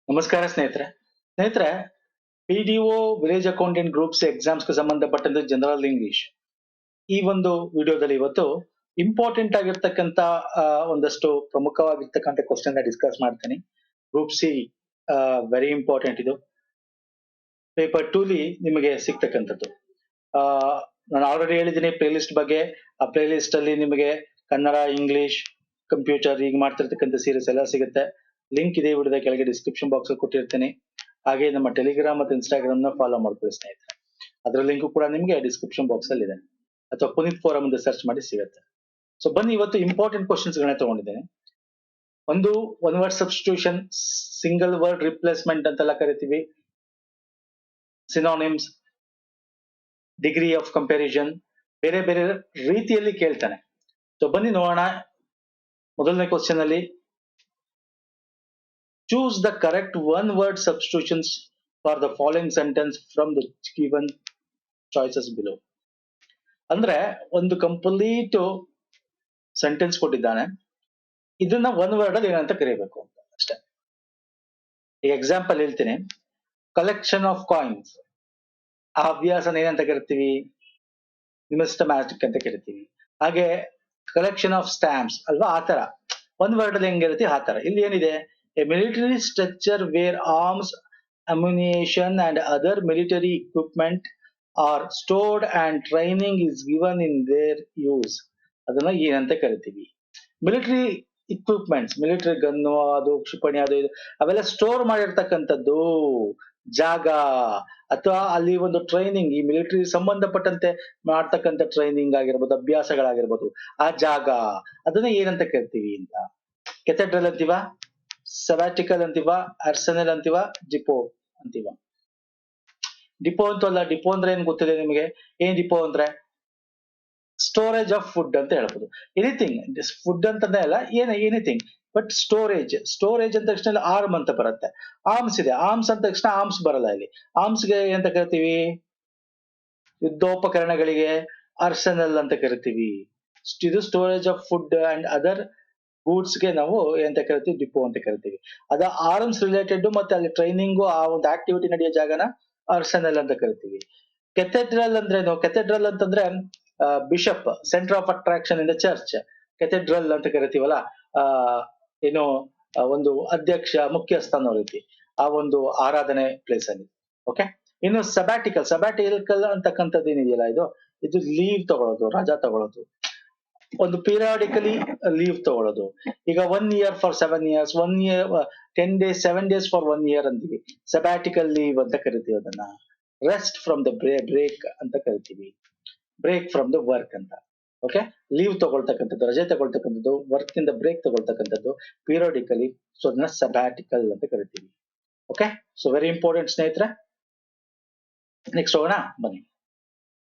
ನಮಸ್ಕಾರ ಸ್ನೇಹಿತರೆ PDO village accountant groups ಎಕ್ಸಾಮ್ಸ್ಗೆ ಸಂಬಂಧಪಟ್ಟಂತೆ ಜನರಲ್ ಇಂಗ್ಲಿಷ್ ಈ ಒಂದು ವಿಡಿಯೋದಲ್ಲಿ ಇವತ್ತು ಇಂಪಾರ್ಟೆಂಟ್ ಆಗಿರ್ತಕ್ಕಂತ ಒಂದಷ್ಟು ಪ್ರಮುಖವಾಗಿರ್ತಕ್ಕಂಥ ಕ್ವಶನ್ ಡಿಸ್ಕಸ್ ಮಾಡ್ತೀನಿ. ಗ್ರೂಪ್ ಸಿ ವೆರಿ ಇಂಪಾರ್ಟೆಂಟ್ ಇದು. ಪೇಪರ್ 2 ಲಿ ನಿಮಗೆ ಸಿಗ್ತಕ್ಕಂಥದ್ದು. ನಾನು ಆಲ್ರೆಡಿ ಹೇಳಿದ್ದೀನಿ ಪ್ಲೇ ಲಿಸ್ಟ್ ಬಗ್ಗೆ. ಆ ಪ್ಲೇ ಲಿಸ್ಟ್ ಅಲ್ಲಿ ನಿಮಗೆ ಕನ್ನಡ, ಇಂಗ್ಲಿಷ್, ಕಂಪ್ಯೂಟರ್ ಈಗ ಮಾಡ್ತಿರ್ತಕ್ಕಂಥ ಸೀರೀಸ್ ಎಲ್ಲ ಸಿಗುತ್ತೆ. ಲಿಂಕ್ ಇದೆ ವಿಡಿಯೋದ ಕೆಳಗೆ ಡಿಸ್ಕ್ರಿಪ್ಷನ್ ಬಾಕ್ಸ್ ಅಲ್ಲಿ ಕೊಟ್ಟಿರ್ತೀನಿ. ಹಾಗೆ ನಮ್ಮ ಟೆಲಿಗ್ರಾಮ್ ಮತ್ತು ಇನ್ಸ್ಟಾಗ್ರಾಮ್ ನ ಫಾಲೋ ಮಾಡ್ಕೊಳ್ಳಿ ಸ್ನೇಹಿತರೆ. ಅದರ ಲಿಂಕ್ ಕೂಡ ನಿಮಗೆ ಡಿಸ್ಕ್ರಿಪ್ಷನ್ ಬಾಕ್ಸ್ ಅಲ್ಲಿ ಇದೆ, ಅಥವಾ ಪುನೀತ್ ಫೋರಂ ಅಂತ ಸರ್ಚ್ ಮಾಡಿ ಸಿಗುತ್ತೆ. ಸೊ ಬನ್ನಿ, ಇವತ್ತು ಇಂಪಾರ್ಟೆಂಟ್ ಕ್ವಶನ್ಸ್ ಗಳನ್ನ ತಗೊಂಡಿದ್ದೇನೆ. ಒಂದು one word substitution, single word replacement ಅಂತೆಲ್ಲ ಕರಿತೀವಿ, ಸಿನಾನಿಮ್ಸ್, ಡಿಗ್ರಿ ಆಫ್ ಕಂಪ್ಯಾರಿಸನ್, ಬೇರೆ ಬೇರೆ ರೀತಿಯಲ್ಲಿ ಕೇಳ್ತಾನೆ. ಸೊ ಬನ್ನಿ ನೋಡೋಣ. ಮೊದಲನೇ ಕ್ವಶನ್ ಅಲ್ಲಿ choose the correct one word substitutions for the following sentence from the given choices below. ಅಂದ್ರೆ ಒಂದು ಕಂಪ್ಲೀಟ್ ಸೆಂಟೆನ್ಸ್ ಕೊಟ್ಟಿದ್ದಾನೆ, ಇದನ್ನ ಒನ್ ವರ್ಡ್ ಅಲ್ಲಿ ಏನಂತ ಕರೀಬೇಕು ಅಂತ ಅಷ್ಟೇ. ಈ ಎಕ್ಸಾಂಪಲ್ ಹೇಳ್ತೀನಿ. ಕಲೆಕ್ಷನ್ ಆಫ್ ಕಾಯಿನ್ಸ್, ಆ ಅಭ್ಯಾಸನ ಏನಂತ ಕರಿತೀವಿ? ನ್ಯೂಮಿಸ್ಟಮ್ಯಾಟಿಕ್ ಅಂತ ಕರಿತೀವಿ. ಹಾಗೆ ಕಲೆಕ್ಷನ್ ಆಫ್ ಸ್ಟಾಂಪ್ಸ್ ಅಲ್ವಾ, ಆತರ ಒನ್ ವರ್ಡ್ ಅಲ್ಲಿ ಹೆಂಗಿರುತ್ತೆ ಆ ತರ. ಇಲ್ಲಿ ಏನಿದೆ? A military structure where arms, ammunition and other military equipment are stored and training is given in their use. ಅದನ್ನ ಏನಂತ ಕರಿತೀವಿ? ಮಿಲಿಟರಿ ಇಕ್ವಿಪ್ಮೆಂಟ್ಸ್, ಮಿಲಿಟರಿ ಗನ್ನು, ಅದು ಕ್ಷಿಪಣಿ, ಅದು ಇದು ಅವೆಲ್ಲ ಸ್ಟೋರ್ ಮಾಡಿರ್ತಕ್ಕಂಥದ್ದು ಜಾಗ, ಅಥವಾ ಅಲ್ಲಿ ಒಂದು ಟ್ರೈನಿಂಗ್, ಈ ಮಿಲಿಟರಿ ಸಂಬಂಧಪಟ್ಟಂತೆ ಮಾಡ್ತಕ್ಕಂಥ ಟ್ರೈನಿಂಗ್ ಆಗಿರ್ಬೋದು, ಅಭ್ಯಾಸಗಳಾಗಿರ್ಬೋದು, ಆ ಜಾಗ, ಅದನ್ನ ಏನಂತ ಕರಿತೀವಿ ಅಂತ. ಕೆಥೆಡ್ರಲ್ ಅಂತೀವ, ಸೆವಾಟಿಕಲ್ ಅಂತೀವ, ಅರ್ಸೆನಲ್ ಅಂತೀವ, ಡಿಪೋ ಅಂತೀವ. ಡಿಪೋ ಅಂತಲ್ಲ, ಡಿಪೋ ಅಂದ್ರೆ ಏನ್ ಗೊತ್ತಿದೆ ನಿಮಗೆ? ಏನ್ ಡಿಪೋ ಅಂದ್ರೆ ಸ್ಟೋರೇಜ್ ಆಫ್ ಫುಡ್ ಅಂತ ಹೇಳ್ಬೋದು. ಎನಿಥಿಂಗ್, ಫುಡ್ ಅಂತಂದ್ರೆ ಅಲ್ಲ, ಎನಿಥಿಂಗ್ ಬಟ್ ಸ್ಟೋರೇಜ್. ಸ್ಟೋರೇಜ್ ಅಂತ ತಕ್ಷಣ ಆರ್ಮ್ ಅಂತ ಬರುತ್ತೆ. ಆರ್ಮ್ಸ್ ಇದೆ, ಆರ್ಮ್ಸ್ ಅಂತ ತಕ್ಷಣ ಆರ್ಮ್ಸ್ ಬರಲ್ಲ ಇಲ್ಲಿ. ಆರ್ಮ್ಸ್ಗೆ ಎಂತ ಕರಿತೀವಿ? ಯುದ್ಧೋಪಕರಣಗಳಿಗೆ ಅರ್ಸೆನಲ್ ಅಂತ ಕರಿತೀವಿ. ಇದು storage of food and other goods ಗೆ ನಾವು ಎಂತ ಕರಿತೀವಿ? ಡಿಪೋ ಅಂತ ಕರಿತೀವಿ. ಅದ ಆರ್ಮ್ಸ್ ರಿಲೇಟೆಡ್ ಮತ್ತೆ ಅಲ್ಲಿ ಟ್ರೈನಿಂಗು, ಆ ಒಂದು ಆಕ್ಟಿವಿಟಿ ನಡೆಯೋ ಜಾಗನ ಅರ್ಸೆನಲ್ ಅಂತ ಕರಿತೀವಿ. ಕೆಥೆಡ್ರಲ್ ಅಂದ್ರೇನು? ಕೆಥೆಡ್ರಲ್ ಅಂತಂದ್ರೆ bishop, centre of attraction in the church. Cathedral ಅಂತ ಕರಿತೀವಲ್ಲ, ಏನು ಒಂದು ಅಧ್ಯಕ್ಷ, ಮುಖ್ಯಸ್ಥ ಅನ್ನೋ ರೀತಿ, ಆ ಒಂದು ಆರಾಧನೆ ಪ್ಲೇಸ್ ಅಲ್ಲಿ. ಓಕೆ. ಇನ್ನು ಸಬ್ಯಾಟಿಕಲ್ ಅಂತಕ್ಕಂಥದ್ದು ಏನಿದೆಯಲ್ಲ, ಇದು ಲೀವ್ ತಗೊಳ್ಳೋದು, ರಜಾ ತಗೊಳ್ಳೋದು, ಒಂದು ಪೀರಿಯಾಡಿಕಲಿ ಲೀವ್ ತಗೊಳ್ಳೋದು. ಈಗ 1 year for 7 years, 1 year 10 days, 7 days for 1 year ಅಂತೀವಿ. ಸಬ್ಯಾಟಿಕಲ್ ಲೀವ್ ಅಂತ ಕರಿತೀವಿ ಅದನ್ನ. ರೆಸ್ಟ್ ಫ್ರಮ್ ದ ಬ್ರೇಕ್ ಅಂತ ಕರಿತೀವಿ. ಬ್ರೇಕ್ ಫ್ರಮ್ ದ ವರ್ಕ್ ಅಂತ. ಓಕೆ. ಲೀವ್ ತಗೊಳ್ತಕ್ಕಂಥದ್ದು, ರಜೆ ತಗೊಳ್ತಕ್ಕಂಥದ್ದು, ವರ್ಕ್ ಇಂದ ಬ್ರೇಕ್ ತಗೊಳ್ತಕ್ಕಂಥದ್ದು ಪೀರಿಯಾಡಿಕಲಿ. ಸೊ ಅದನ್ನ ಸಬ್ಯಾಟಿಕಲ್ ಅಂತ ಕರಿತೀವಿ. ಓಕೆ. ಸೊ ವೆರಿ ಇಂಪಾರ್ಟೆಂಟ್ ಸ್ನೇಹಿತರೆ. ನೆಕ್ಸ್ಟ್ ಹೋಗೋಣ ಬನ್ನಿ.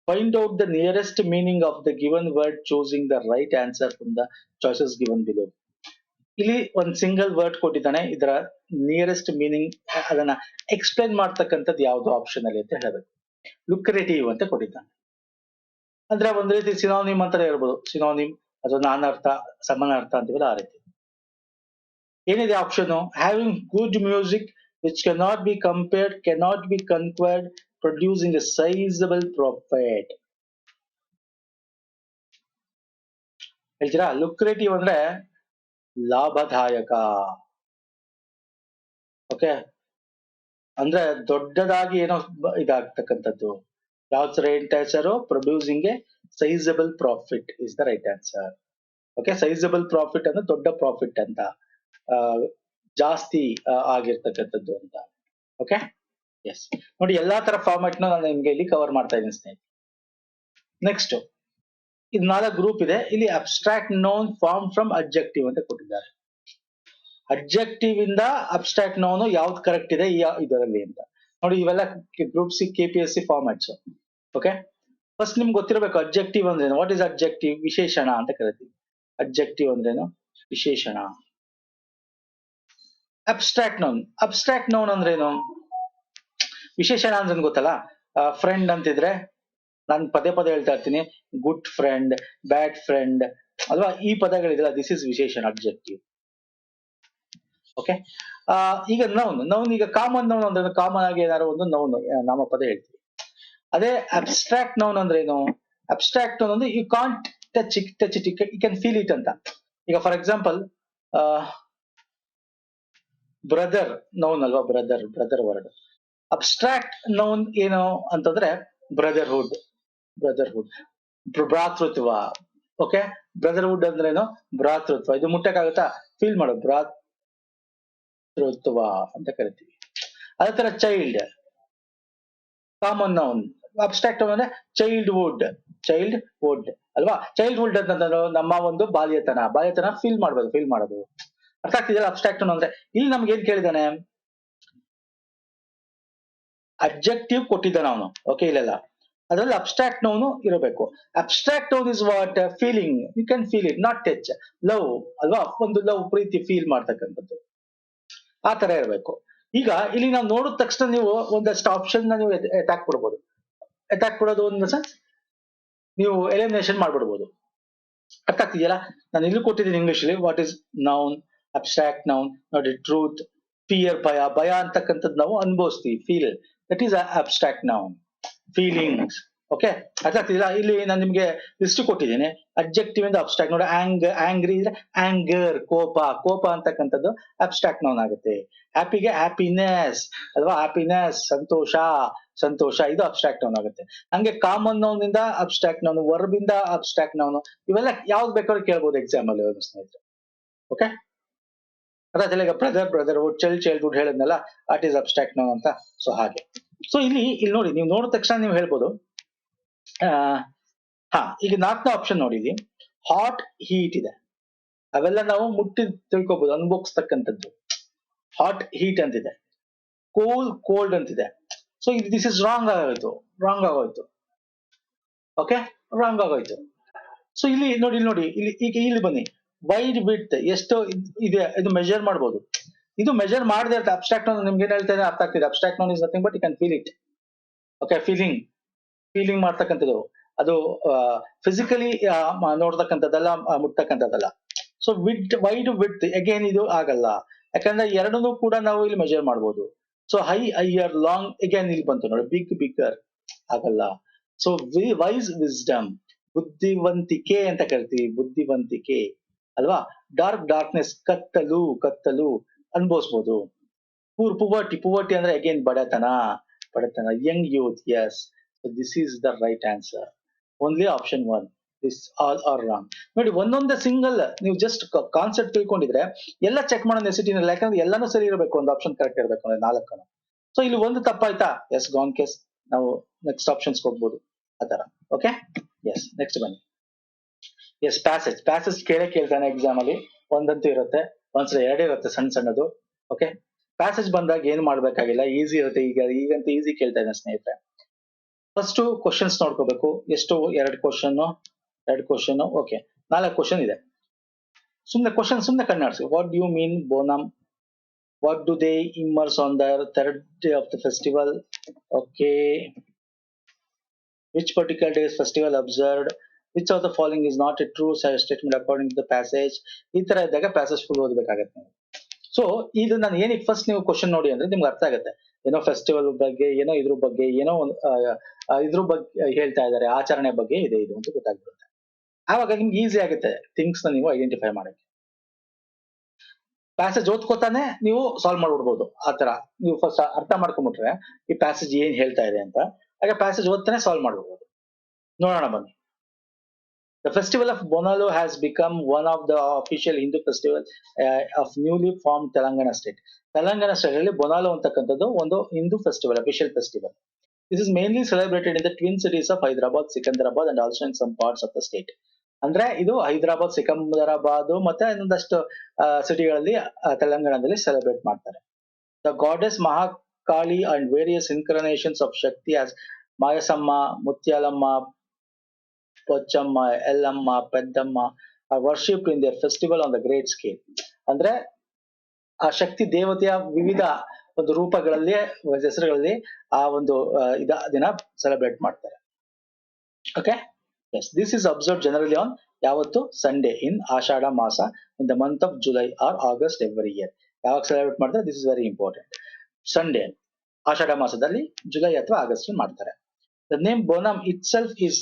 Find out the nearest meaning of the given word, choosing the right answer from the choices given below. ಇಲ್ಲಿ ಒಂದು ಸಿಂಗಲ್ ವರ್ಡ್ ಕೊಟ್ಟಿದ್ದಾನೆ, ಇದರ ನಿಯರೆಸ್ಟ್ ಮೀನಿಂಗ್ ಅದನ್ನ ಎಕ್ಸ್ಪ್ಲೈನ್ ಮಾಡ್ತಕ್ಕಂಥದ್ದು ಯಾವ್ದು ಆಪ್ಷನ್ ಅಲ್ಲಿ ಅಂತ ಹೇಳಬೇಕು. ಲುಕ್ರೇಟಿವ್ ಅಂತ ಕೊಟ್ಟಿದ್ದಾನೆ. ಅಂದ್ರೆ ಒಂದ್ ರೀತಿ ಸಿನೋನಿಮ್ ಅಂತಾನೆ ಹೇಳ್ಬೋದು. ಸಿನೋನಿಮ್ ಅಥವಾ ನಾನಾರ್ಥ, ಸಮಾನಾರ್ಥ ಅಂತೀವಲ್ಲ, ಆ ರೀತಿ. ಏನಿದೆ option? Having good music which cannot be compared, cannot be conquered, producing a sizable profit. ಹೇಳ್ತೀರಾ? ಲುಕ್ರೇಟಿವ್ ಅಂದ್ರೆ ಲಾಭದಾಯಕ. ಓಕೆ. ಅಂದ್ರೆ ದೊಡ್ಡದಾಗಿ ಏನೋ ಇದಾಗ್ತಕ್ಕಂಥದ್ದು. ಯಾವ್ದು right answer? Producing a sizable profit is the right answer. Okay. Sizable profit ಅಂದ್ರೆ ದೊಡ್ಡ ಪ್ರಾಫಿಟ್ ಅಂತ, ಜಾಸ್ತಿ ಆಗಿರ್ತಕ್ಕಂಥದ್ದು ಅಂತ. ಓಕೆ. ಎಸ್, ನೋಡಿ ಎಲ್ಲಾ ತರ ಫಾರ್ಮ್ಯಾಟ್ ನಾನು ನಿಮ್ಗೆ ಇಲ್ಲಿ ಕವರ್ ಮಾಡ್ತಾ ಇದ್ದೀನಿ ಸ್ನೇಹಿತರೆ. ನೆಕ್ಸ್ಟ್, ಇದು 4 ಗ್ರೂಪ್ ಇದೆ. ಇಲ್ಲಿ abstract noun form from objective ಅಂತ ಕೊಟ್ಟಿದ್ದಾರೆ. ಅಬ್ಜೆಕ್ಟಿವ್ ಇಂದ ಅಬ್ಸ್ಟ್ರಾಕ್ಟ್ ನೌನ್ ಯಾವ್ದು ಕರೆಕ್ಟ್ ಇದೆ ಇದರಲ್ಲಿ ಅಂತ ನೋಡಿ. ಇವೆಲ್ಲ group C KPSC formats. Okay. First ನಿಮ್ಗೆ ಗೊತ್ತಿರಬೇಕು ಅಬ್ಜೆಕ್ಟಿವ್ ಅಂದ್ರೇನು. What is objective? ವಿಶೇಷಣ ಅಂತ ಕರಿತೀವಿ. ಅಬ್ಜೆಕ್ಟಿವ್ ಅಂದ್ರೇನು? ವಿಶೇಷಣ. ಅಬ್ಸ್ಟ್ರಾಕ್ಟ್ ನೌನ್ ಅಂದ್ರೇನು? ವಿಶೇಷಣ ಅಂದ್ರೆ ಗೊತ್ತಲ್ಲ. ಫ್ರೆಂಡ್ ಅಂತಿದ್ರೆ ನಾನು ಪದೇ ಹೇಳ್ತಾ ಇರ್ತೀನಿ, ಗುಡ್ ಫ್ರೆಂಡ್, ಬ್ಯಾಡ್ ಫ್ರೆಂಡ್ ಅಲ್ವಾ, ಈ ಪದಗಳಿದೆಯಲ್ಲ, ದಿಸ್ ಇಸ್ ವಿಶೇಷಣ, ಅಬ್ಜೆಕ್ಟಿವ್. ಓಕೆ. ಈಗ ನೌನ್ ಈಗ ಕಾಮನ್ ನೌನ್ ಅಂದ್ರೆ ಕಾಮನ್ ಆಗಿ ಏನಾದ್ರು ಒಂದು ನೌನ್ ನಾಮಪದ ಹೇಳ್ತೀವಿ. ಅದೇ ಅಬ್ಸ್ಟ್ರಾಕ್ಟ್ ನೌನ್ ಅಂದ್ರೆ ಏನು? ಅಬ್ಸ್ಟ್ರಾಕ್ಟ್ ನೌನ್ ಅಂದ್ರೆ you can't touch it you can feel it ಅಂತ. ಈಗ ಫಾರ್ ಎಕ್ಸಾಂಪಲ್ ಬ್ರದರ್ ನೌನ್ ಅಲ್ವಾ, ಬ್ರದರ್ ವರ್ಡ್. ಅಬ್ಸ್ಟ್ರಾಕ್ಟ್ ನೌನ್ ಏನು ಅಂತಂದ್ರೆ ಬ್ರದರ್ಹುಡ್, ಭ್ರಾತೃತ್ವ. ಓಕೆ, ಬ್ರದರ್ಹುಡ್ ಅಂದ್ರೆ ಏನು? ಭ್ರಾತೃತ್ವ. ಇದು ಮುಟ್ಟಕ್ಕಾಗುತ್ತಾ? ಫೀಲ್ ಮಾಡು, ಭ್ರಾತೃತ್ವ ಅಂತ ಕರಿತೀವಿ. ಅದೇ ತರ ಚೈಲ್ಡ್ ಕಾಮನ್ ನೌನ್. ಅಬ್ಸ್ಟ್ರಾಕ್ಟ್ ಅಂದ್ರೆ ಚೈಲ್ಡ್ಹುಡ್ ಅಲ್ವಾ. ಚೈಲ್ಡ್ಹುಡ್ ಅಂತಂದ್ರೆ ನಮ್ಮ ಒಂದು ಬಾಲ್ಯತನ ಫೀಲ್ ಮಾಡೋದು. ಅರ್ಥ ಆಗ್ತಿದೆಯಲ್ಲ ಅಬ್ಸ್ಟ್ರಾಕ್ಟ್ ಅಂದ್ರೆ. ಇಲ್ಲಿ ನಮ್ಗೆ ಏನ್ ಕೇಳಿದಾನೆ? ಅಬ್ಜೆಕ್ಟಿವ್ ಕೊಟ್ಟಿದ್ದಾನ ಅವನು. ಓಕೆ, ಇಲ್ಲೆಲ್ಲ ಅದ್ರಲ್ಲಿ ಅಬ್ಸ್ಟ್ರಾಕ್ಟ್ ನೌನು ಇರಬೇಕು. Abstract noun is what? Feeling, you can feel it, not touch. Love ಅಲ್ವಾ, ಒಂದು ಲವ್, ಪ್ರೀತಿ ಫೀಲ್ ಮಾಡ್ತಕ್ಕಂಥದ್ದು, ಆ ತರ ಇರಬೇಕು. ಈಗ ಇಲ್ಲಿ ನಾವು ನೋಡಿದ ತಕ್ಷಣ ನೀವು ಒಂದಷ್ಟು ಆಪ್ಷನ್ ನೀವು ಎತ್ತಾಕ್ಬಿಡೋದು ಒಂದು ಸೆನ್ಸ್, ನೀವು ಎಲಿಮಿನೇಷನ್ ಮಾಡ್ಬಿಡ್ಬೋದು. ಅರ್ಥ ಆಗ್ತಿದೆಯಲ್ಲ? ನಾನು ಇಲ್ಲಿ ಕೊಟ್ಟಿದ್ದೀನಿ ಇಂಗ್ಲಿಷ್ ಅಲ್ಲಿ. What is noun? Abstract noun ನೋಡಿ. ಟ್ರೂತ್, ಫಿಯರ್, ಭಯ ಅಂತಕ್ಕಂಥದ್ದು ನಾವು ಅನುಭವಿಸ್ತೀವಿ, feel, that is abstract noun. Feelings. Okay, ಅರ್ಥ ಆಗ್ತಿಲ್ಲ? ಇಲ್ಲಿ ನಾನು ನಿಮ್ಗೆ ಲಿಸ್ಟ್ ಕೊಟ್ಟಿದ್ದೀನಿ. ಅಬ್ಜೆಕ್ಟಿವ್ ಇಂದ ಅಬ್ಸ್ಟ್ರಾಕ್ಟ್ ನೋಡಿ. ಆಂಗ್ರಿ ಇದ್ರೆ ಆಂಗರ್, ಕೋಪ ಅಂತಕ್ಕಂಥದ್ದು ಅಬ್ಸ್ಟ್ರಾಕ್ಟ್ ನೌನ್ ಆಗುತ್ತೆ. ಹ್ಯಾಪಿಗೆ ಹ್ಯಾಪಿನೆಸ್ ಅಲ್ವಾ, ಹ್ಯಾಪಿನೆಸ್, ಸಂತೋಷ ಇದು ಅಬ್ಸ್ಟ್ರಾಕ್ಟ್ ನೌನ್ ಆಗುತ್ತೆ. ಹಂಗೆ ಕಾಮನ್ ನೌನ್ ಇಂದ ಅಬ್ಸ್ಟ್ರಾಕ್ಟ್ ನೌನ್, ವರ್ಬ್ ಇಂದ ಅಬ್ಸ್ಟ್ರಾಕ್ಟ್ ನೌನ್, ಇವೆಲ್ಲ ಯಾವ್ದು ಬೇಕಾದ್ರೂ ಕೇಳ್ಬೋದು ಎಕ್ಸಾಮ್ ಅಲ್ಲಿ ಸ್ನೇಹಿತರೆ. ಓಕೆ, ಅದಾದ್ರೆ ಈಗ ಬ್ರದರ್ಹುಡ್, ಚೈಲ್ಡ್ಹುಡ್ ಹೇಳಿದ್ನಲ್ಲ, ದಟ್ ಈಸ್ ಅಬ್ಸ್ಟ್ರಾಕ್ಟ್ ನೌನ್ ಅಂತ. ಸೊ ಹಾಗೆ. ಸೊ ಇಲ್ಲಿ ನೋಡಿ, ನೀವು ನೋಡಿದ ತಕ್ಷಣ ನೀವು ಹೇಳ್ಬೋದು. ಈಗ 4ನೇ ಆಪ್ಷನ್ ನೋಡಿದ್ವಿ. ಹಾಟ್, ಹೀಟ್ ಇದೆ. ಅವೆಲ್ಲ ನಾವು ಮುಟ್ಟಿ ತಿಳ್ಕೊಬಹುದು, ಅನುಭವಿಸ್ತಕ್ಕಂಥದ್ದು. ಹಾಟ್, ಹೀಟ್ ಅಂತಿದೆ. ಕೋಲ್ಡ್ ಅಂತಿದೆ. ಸೊ ದಿಸ್ ಇಸ್ ರಾಂಗ್ ಆಗೋಯ್ತು. ಓಕೆ, ರಾಂಗ್ ಆಗೋಯ್ತು. ಸೊ ಇಲ್ಲಿ ನೋಡಿ ಇಲ್ಲಿ ಬನ್ನಿ. ವೈಡ್ ವಿಡ್ತ್ ಎಷ್ಟು ಇದೆ, ಇದು ಮೆಜರ್ ಮಾಡ್ಬೋದು. ಇದು ಮೆಜರ್ ಮಾಡದೆ ಇರುತ್ತೆ. ಅಬ್ಸ್ಟ್ರಾಕ್ಟ್ ನೌನ್ ನಿಮ್ಗೆ ಏನ್ ಹೇಳ್ತಾ ಇದೆ ಅರ್ಥ ಆಗ್ತಿದೆ? Abstract noun is nothing but you can feel it. Okay, feeling ಮಾಡ್ತಕ್ಕಂಥದ್ದು. ಅದು ಫಿಸಿಕಲಿ ನೋಡ್ತಕ್ಕಂಥದ್ದಲ್ಲ, ಮುಟ್ತಕ್ಕಂಥದ್ದಲ್ಲ. ಸೊ ವೈಡ್ ವಿಡ್ತ್ ಅಗೇನ್ ಇದು ಆಗಲ್ಲ, ಯಾಕಂದ್ರೆ ಎರಡನ್ನೂ ಕೂಡ ನಾವು ಇಲ್ಲಿ ಮೆಜರ್ ಮಾಡ್ಬೋದು. ಸೊ ಹೈಯರ್, ಲಾಂಗ್ ಅಗೇನ್ ಇಲ್ಲಿ ಬಂತು ನೋಡಿ. ಬಿಗ್ಗರ್ ಆಗಲ್ಲ. ಸೊ ವೈಸ್, ವಿಸ್ಡಮ್, ಬುದ್ಧಿವಂತಿಕೆ ಅಂತ ಕರಿತೀವಿ, ಬುದ್ಧಿವಂತಿಕೆ ಅಲ್ವಾ. ಡಾರ್ಕ್ನೆಸ್, ಕತ್ತಲು ಅನ್ಭವಿಸ್ಬೋದು. ಪುವರ್ಟಿ ಅಂದ್ರೆ ಅಗೇನ್ ಬಡತನ. Young youth, yes. This is the right answer. Only option 1. This all are wrong. ನೋಡಿ, ಒಂದೊಂದೇ ಸಿಂಗಲ್ ನೀವು ಜಸ್ಟ್ ಕಾನ್ಸೆಪ್ಟ್ ತಿಳ್ಕೊಂಡಿದ್ರೆ ಎಲ್ಲ ಚೆಕ್ ಮಾಡೋ ನೆಸಿಟಿ ಇಲ್ಲ, ಯಾಕಂದ್ರೆ ಎಲ್ಲಾನು ಸರಿ ಇರಬೇಕು, ಒಂದು ಆಪ್ಷನ್ ಕರೆಕ್ಟ್ ಇರಬೇಕು ಅಂದ್ರೆ 4. ಸೊ ಇಲ್ಲಿ ಒಂದು ತಪ್ಪಾಯ್ತಾ? Yes, gone case. ನಾವು ನೆಕ್ಸ್ಟ್ ಆಪ್ಷನ್ಸ್ ಹೋಗ್ಬೋದು ಆತರ. ಓಕೆ, ಎಸ್, ನೆಕ್ಸ್ಟ್ ಬನ್ನಿ. ಎಸ್, ಪ್ಯಾಸೇಜ್ ಕೇಳ್ತಾನೆ ಎಕ್ಸಾಮ್ ಅಲ್ಲಿ. ಒಂದಂತೂ ಇರುತ್ತೆ, ಒಂದ್ಸಲ 2 ಇರುತ್ತೆ ಸಣ್ಣದು. ಓಕೆ, ಪ್ಯಾಸೇಜ್ ಬಂದಾಗ ಏನ್ ಮಾಡ್ಬೇಕಾಗಿಲ್ಲ, ಈಸಿ ಇರುತ್ತೆ. ಈಗಂತೂ ಈಸಿ ಕೇಳ್ತಾ ಇದ್ದಾನೆ ಸ್ನೇಹಿತರೆ. ಫಸ್ಟ್ ಕ್ವಶನ್ಸ್ ನೋಡ್ಕೋಬೇಕು. ಎಷ್ಟು? 2 ಕ್ವಶನ್. ಓಕೆ, 4 ಕ್ವಶನ್ ಇದೆ. ಸುಮ್ನೆ ಕಣ್ಣಾಡ್ಸಿ. What do you mean Bonam? What do they immerse on the 3rd day of the festival? Okay, which particular day is festival observed? Which of the following is not a true statement according to the passage? ಈ ತರ ಇದ್ದಾಗ passage full ಓದ್ಬೇಕಾಗತ್ತೆ. So ಇದು ನಾನು ಏನಕ್ಕೆ first ನೀವು question ನೋಡಿ ಅಂದ್ರೆ ನಿಮ್ಗೆ ಅರ್ಥ ಆಗುತ್ತೆ. ಏನೋ ಫೆಸ್ಟಿವಲ್ ಬಗ್ಗೆ, ಏನೋ ಇದ್ರ ಬಗ್ಗೆ, ಏನೋ ಇದ್ರ ಬಗ್ಗೆ ಹೇಳ್ತಾ ಇದಾರೆ, ಆಚರಣೆ ಬಗ್ಗೆ ಇದೆ ಇದು ಅಂತ ಗೊತ್ತಾಗ್ಬಿಡುತ್ತೆ. ಆವಾಗ ನಿಮ್ಗೆ ಈಸಿ ಆಗುತ್ತೆ ಥಿಂಗ್ಸ್ ನ ನೀವು ಐಡೆಂಟಿಫೈ ಮಾಡಕ್ಕೆ. ಪ್ಯಾಸೇಜ್ ಓದ್ಕೋತಾನೆ ನೀವು ಸಾಲ್ವ್ ಮಾಡ್ಬಿಡ್ಬೋದು. ಆತರ ನೀವು ಫಸ್ಟ್ ಅರ್ಥ ಮಾಡ್ಕೊಂಡ್ಬಿಟ್ರೆ ಈ ಪ್ಯಾಸೇಜ್ ಏನ್ ಹೇಳ್ತಾ ಇದೆ ಅಂತ, ಆಗ ಪ್ಯಾಸೇಜ್ ಓದ್ತಾನೆ ಸಾಲ್ವ್ ಮಾಡ್ಬಿಡ್ಬೋದು. ನೋಡೋಣ ಬನ್ನಿ. The festival of Bonalu has become one of the official Hindu festival of newly formed Telangana state. Telangana state ಅಲ್ಲಿ ಬೊನಾಲು ಅಂತಕ್ಕಂಥದ್ದು ಒಂದು Hindu festival, official festival. This is mainly celebrated in the twin cities of Hyderabad, Secunderabad and also in some parts of the state. ಅಂದ್ರೆ ಇದು ಹೈದರಾಬಾದ್, ಸಿಕಂದರಾಬಾದ್ ಮತ್ತೆ ಇನ್ನೊಂದಷ್ಟು ಸಿಟಿಗಳಲ್ಲಿ ತೆಲಂಗಾಣದಲ್ಲಿ celebrate ಮಾಡ್ತಾರೆ. The goddess Mahakali and various incarnations of Shakti as Mayasamma, Mutyalamma, ಪೊಚ್ಚಮ್ಮ, Yellamma, ಪೆದ್ದಮ್ಮ are worshipped in their festival on the great scale. ಅಂದ್ರೆ ಆ ಶಕ್ತಿ ದೇವತೆಯ ವಿವಿಧ ಒಂದು ರೂಪಗಳಲ್ಲಿ, ಹೆಸರುಗಳಲ್ಲಿ ಆ ಒಂದು ದಿನ ಸೆಲೆಬ್ರೇಟ್ ಮಾಡ್ತಾರೆ. Okay, yes, this is observe generally on ಯಾವತ್ತು? Sunday in Ashadha masa, in the month of July or August every year. ಯಾವಾಗ ಸೆಲೆಬ್ರೇಟ್ ಮಾಡ್ತಾರೆ, this is very important. Sunday, Ashadha ಮಾಸದಲ್ಲಿ ಜುಲೈ ಅಥವಾ ಆಗಸ್ಟ್ ಮಾಡ್ತಾರೆ. The name Bonam itself is